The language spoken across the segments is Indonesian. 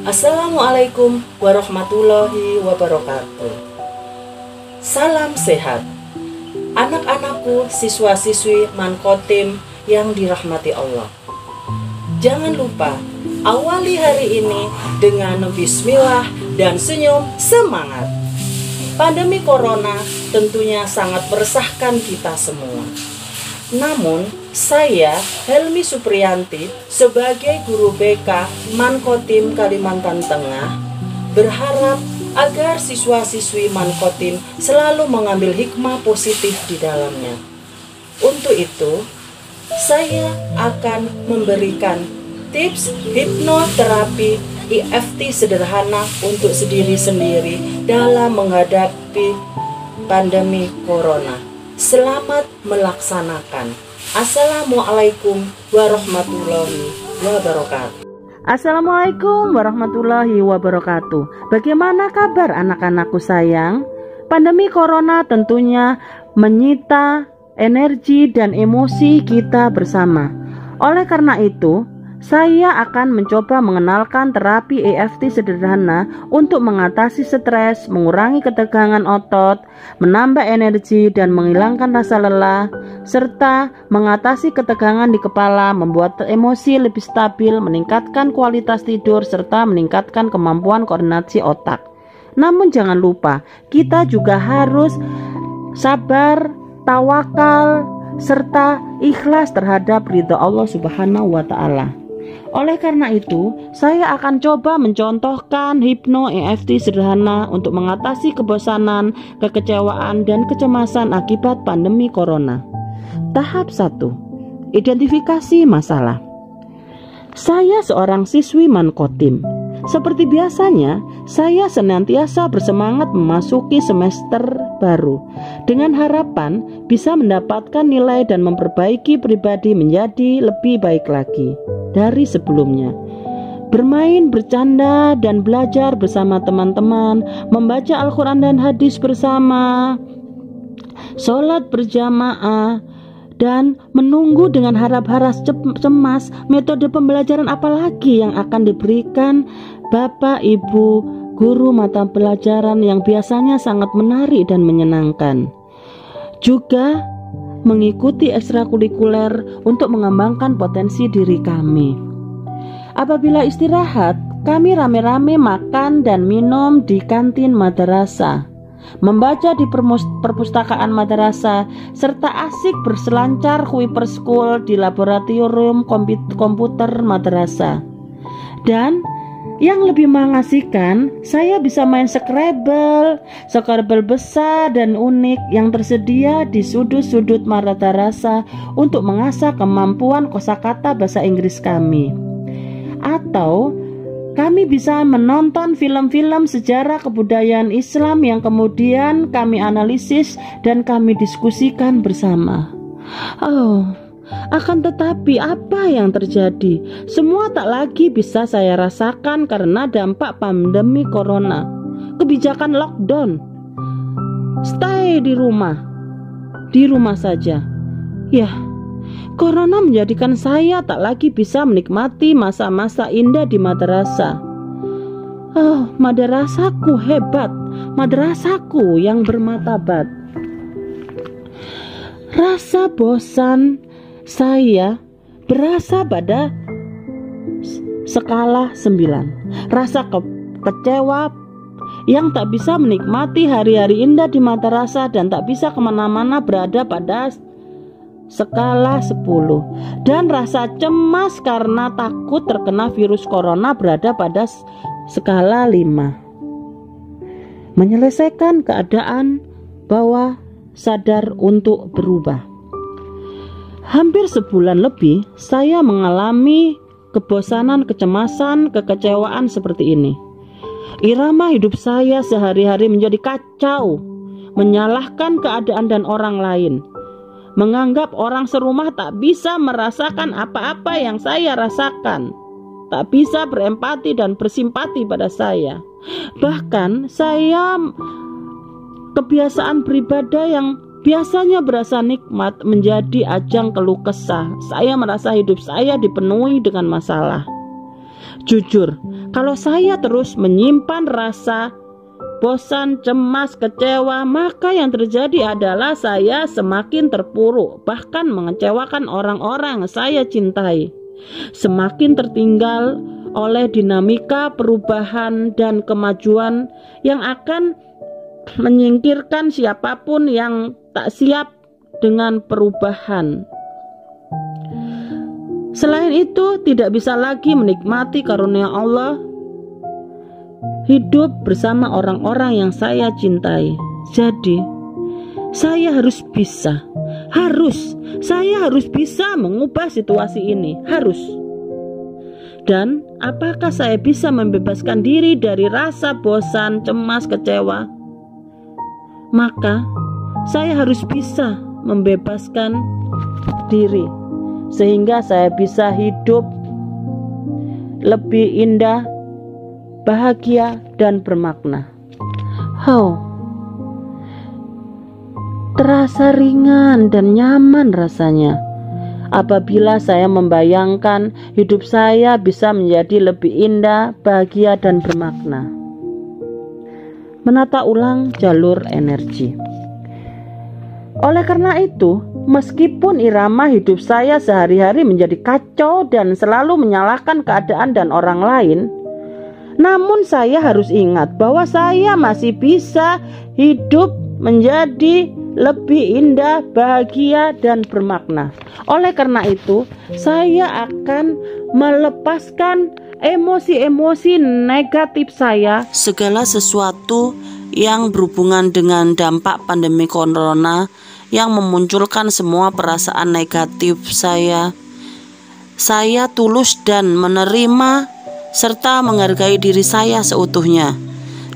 Assalamualaikum warahmatullahi wabarakatuh. Salam sehat. Anak-anakku, siswa-siswi Mankotim yang dirahmati Allah. Jangan lupa awali hari ini dengan bismillah dan senyum semangat. Pandemi corona tentunya sangat meresahkan kita semua. Namun, saya, Helmi Supriyanti, sebagai guru BK Mankotim Kalimantan Tengah, berharap agar siswa-siswi Mankotim selalu mengambil hikmah positif di dalamnya. Untuk itu, saya akan memberikan tips hipnoterapi EFT sederhana untuk sendiri-sendiri dalam menghadapi pandemi corona. Selamat melaksanakan. Assalamualaikum warahmatullahi wabarakatuh. Assalamualaikum warahmatullahi wabarakatuh. Bagaimana kabar anak-anakku sayang? Pandemi corona tentunya menyita energi dan emosi kita bersama. Oleh karena itu, saya akan mencoba mengenalkan terapi EFT sederhana untuk mengatasi stres, mengurangi ketegangan otot, menambah energi dan menghilangkan rasa lelah, serta mengatasi ketegangan di kepala, membuat emosi lebih stabil, meningkatkan kualitas tidur, serta meningkatkan kemampuan koordinasi otak. Namun jangan lupa, kita juga harus sabar, tawakal, serta ikhlas terhadap ridha Allah Subhanahu wa Ta'ala. Oleh karena itu, saya akan coba mencontohkan hipno EFT sederhana untuk mengatasi kebosanan, kekecewaan, dan kecemasan akibat pandemi corona. Tahap 1. Identifikasi masalah. Saya seorang siswi Mankotim. Seperti biasanya, saya senantiasa bersemangat memasuki semester baru dengan harapan bisa mendapatkan nilai dan memperbaiki pribadi menjadi lebih baik lagi dari sebelumnya. Bermain, bercanda, dan belajar bersama teman-teman, membaca Al-Quran dan hadis bersama, sholat berjamaah, dan menunggu dengan harap-harap cemas metode pembelajaran apalagi yang akan diberikan Bapak Ibu guru mata pelajaran yang biasanya sangat menarik dan menyenangkan. Juga mengikuti ekstrakurikuler untuk mengembangkan potensi diri kami. Apabila istirahat, kami rame-rame makan dan minum di kantin madrasah, membaca di perpustakaan madrasah, serta asik berselancar Kuiper School di laboratorium komputer madrasah. Dan yang lebih mengasihkan, saya bisa main Scrabble besar dan unik yang tersedia di sudut-sudut madrasah untuk mengasah kemampuan kosakata bahasa Inggris kami. Atau kami bisa menonton film-film sejarah kebudayaan Islam yang kemudian kami analisis dan kami diskusikan bersama. Akan tetapi apa yang terjadi? Semua tak lagi bisa saya rasakan karena dampak pandemi corona. Kebijakan lockdown, stay di rumah saja. Ya, corona menjadikan saya tak lagi bisa menikmati masa-masa indah di madrasah. Madrasahku hebat, madrasahku yang bermartabat. Rasa bosan saya berasa pada skala 9. Rasa kecewa yang tak bisa menikmati hari-hari indah di madrasah dan tak bisa kemana-mana berada pada skala 10. Dan rasa cemas karena takut terkena virus corona berada pada skala 5. Menyelesaikan keadaan bawah sadar untuk berubah. Hampir sebulan lebih saya mengalami kebosanan, kecemasan, kekecewaan seperti ini. Irama hidup saya sehari-hari menjadi kacau, menyalahkan keadaan dan orang lain, menganggap orang serumah tak bisa merasakan apa-apa yang saya rasakan, tak bisa berempati dan bersimpati pada saya. Bahkan saya kebiasaan beribadah yang biasanya berasa nikmat menjadi ajang keluh kesah. Saya merasa hidup saya dipenuhi dengan masalah. Jujur, kalau saya terus menyimpan rasa bosan, cemas, kecewa, maka yang terjadi adalah saya semakin terpuruk, bahkan mengecewakan orang-orang saya cintai. Semakin tertinggal oleh dinamika perubahan dan kemajuan yang akan menyingkirkan siapapun yang tak siap dengan perubahan. Selain itu, tidak bisa lagi menikmati karunia Allah, hidup bersama orang-orang yang saya cintai. Jadi, saya harus bisa mengubah situasi ini, harus. Dan apakah saya bisa membebaskan diri dari rasa bosan, cemas, kecewa? Maka saya harus bisa membebaskan diri sehingga saya bisa hidup lebih indah, bahagia, dan bermakna. Terasa ringan dan nyaman rasanya apabila saya membayangkan hidup saya bisa menjadi lebih indah, bahagia, dan bermakna. Menata ulang jalur energi. Oleh karena itu, meskipun irama hidup saya sehari-hari menjadi kacau dan selalu menyalahkan keadaan dan orang lain, namun saya harus ingat bahwa saya masih bisa hidup menjadi lebih indah, bahagia, dan bermakna. Oleh karena itu, saya akan melepaskan emosi-emosi negatif saya. Segala sesuatu yang berhubungan dengan dampak pandemi corona yang memunculkan semua perasaan negatif saya tulus dan menerima serta menghargai diri saya seutuhnya.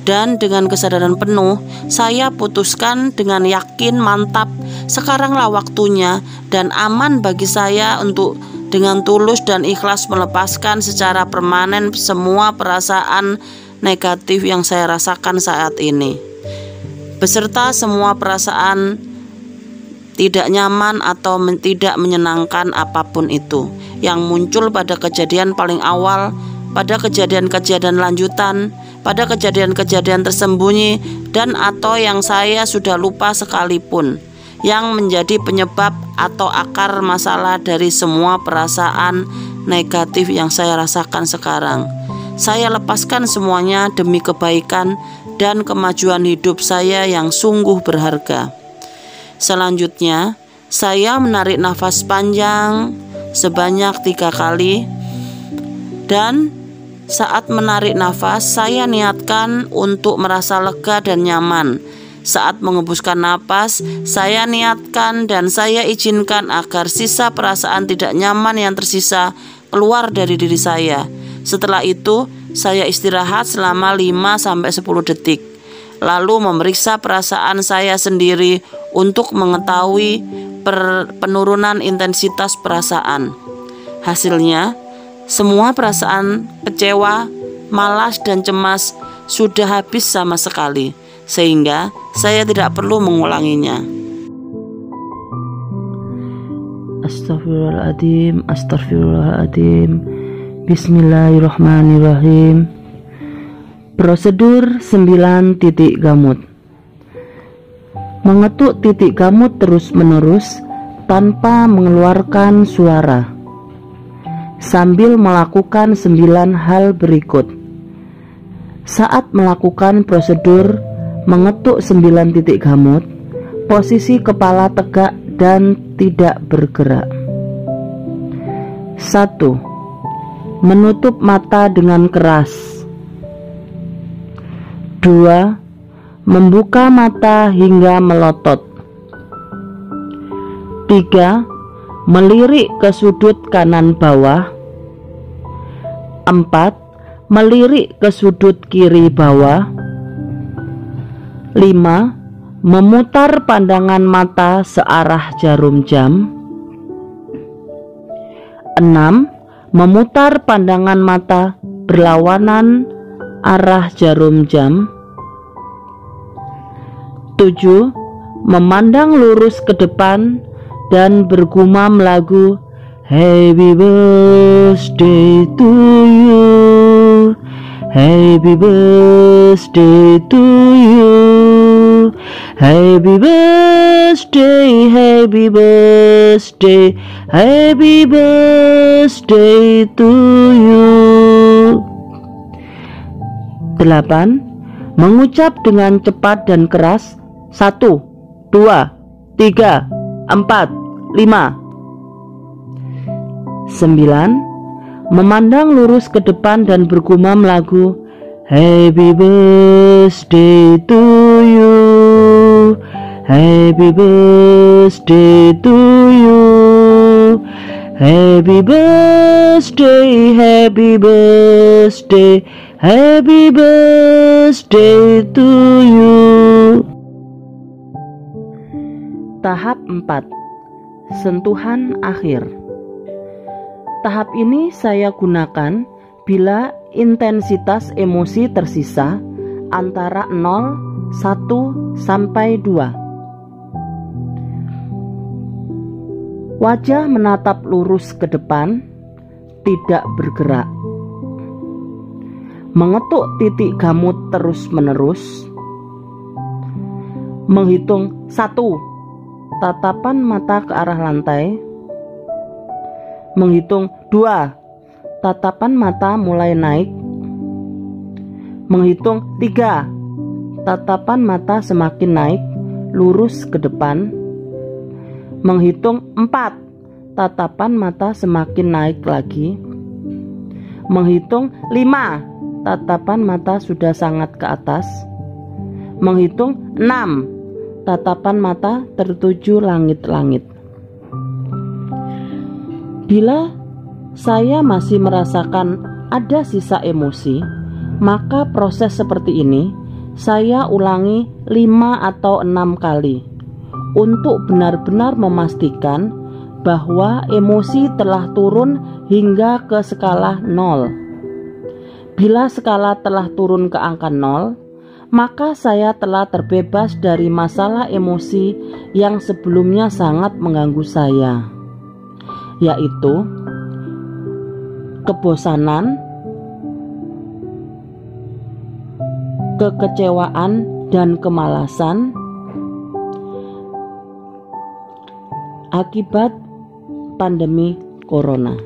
Dan dengan kesadaran penuh, saya putuskan dengan yakin mantap, sekaranglah waktunya dan aman bagi saya untuk dengan tulus dan ikhlas melepaskan secara permanen semua perasaan negatif yang saya rasakan saat ini, beserta semua perasaan tidak nyaman atau tidak menyenangkan apapun itu yang muncul pada kejadian paling awal, pada kejadian-kejadian lanjutan, pada kejadian-kejadian tersembunyi, dan atau yang saya sudah lupa sekalipun, yang menjadi penyebab atau akar masalah dari semua perasaan negatif yang saya rasakan sekarang. Saya lepaskan semuanya demi kebaikan dan kemajuan hidup saya yang sungguh berharga. Selanjutnya, saya menarik nafas panjang sebanyak 3 kali, dan saat menarik nafas, saya niatkan untuk merasa lega dan nyaman. Saat mengembuskan napas, saya niatkan dan saya izinkan agar sisa perasaan tidak nyaman yang tersisa keluar dari diri saya. Setelah itu, saya istirahat selama 5-10 detik. Lalu memeriksa perasaan saya sendiri untuk mengetahui penurunan intensitas perasaan. Hasilnya, semua perasaan kecewa, malas, dan cemas sudah habis sama sekali, sehingga saya tidak perlu mengulanginya. Astaghfirullahaladzim, astaghfirullahaladzim. Bismillahirrahmanirrahim. Prosedur 9 titik gamut. Mengetuk titik gamut terus-menerus tanpa mengeluarkan suara, sambil melakukan 9 hal berikut. Saat melakukan prosedur mengetuk 9 titik gamut, posisi kepala tegak dan tidak bergerak. 1. Menutup mata dengan keras. 2. Membuka mata hingga melotot. 3. Melirik ke sudut kanan bawah. 4. Melirik ke sudut kiri bawah. 5. Memutar pandangan mata searah jarum jam. 6. Memutar pandangan mata berlawanan arah jarum jam. 7. Memandang lurus ke depan dan bergumam lagu Happy Birthday to you. Happy birthday to you. Happy birthday, happy birthday, happy birthday to you. 8. Mengucap dengan cepat dan keras. 1, 2, 3, 4, 5. 9. Memandang lurus ke depan dan bergumam lagu Happy birthday to you, happy birthday to you, happy birthday, happy birthday, happy birthday to you. Tahap 4. Sentuhan akhir. Tahap ini saya gunakan bila intensitas emosi tersisa antara 0, 1, sampai 2. Wajah menatap lurus ke depan, tidak bergerak. Mengetuk titik gamut terus-menerus. Menghitung 1, tatapan mata ke arah lantai. Menghitung 2, tatapan mata mulai naik. Menghitung 3, tatapan mata semakin naik, lurus ke depan. Menghitung 4, tatapan mata semakin naik lagi. Menghitung 5, tatapan mata sudah sangat ke atas. Menghitung 6, tatapan mata tertuju langit-langit. Bila saya masih merasakan ada sisa emosi, maka proses seperti ini saya ulangi 5 atau 6 kali untuk benar-benar memastikan bahwa emosi telah turun hingga ke skala 0. Bila skala telah turun ke angka 0, maka saya telah terbebas dari masalah emosi yang sebelumnya sangat mengganggu saya, yaitu kebosanan, kekecewaan, dan kemalasan akibat pandemi corona.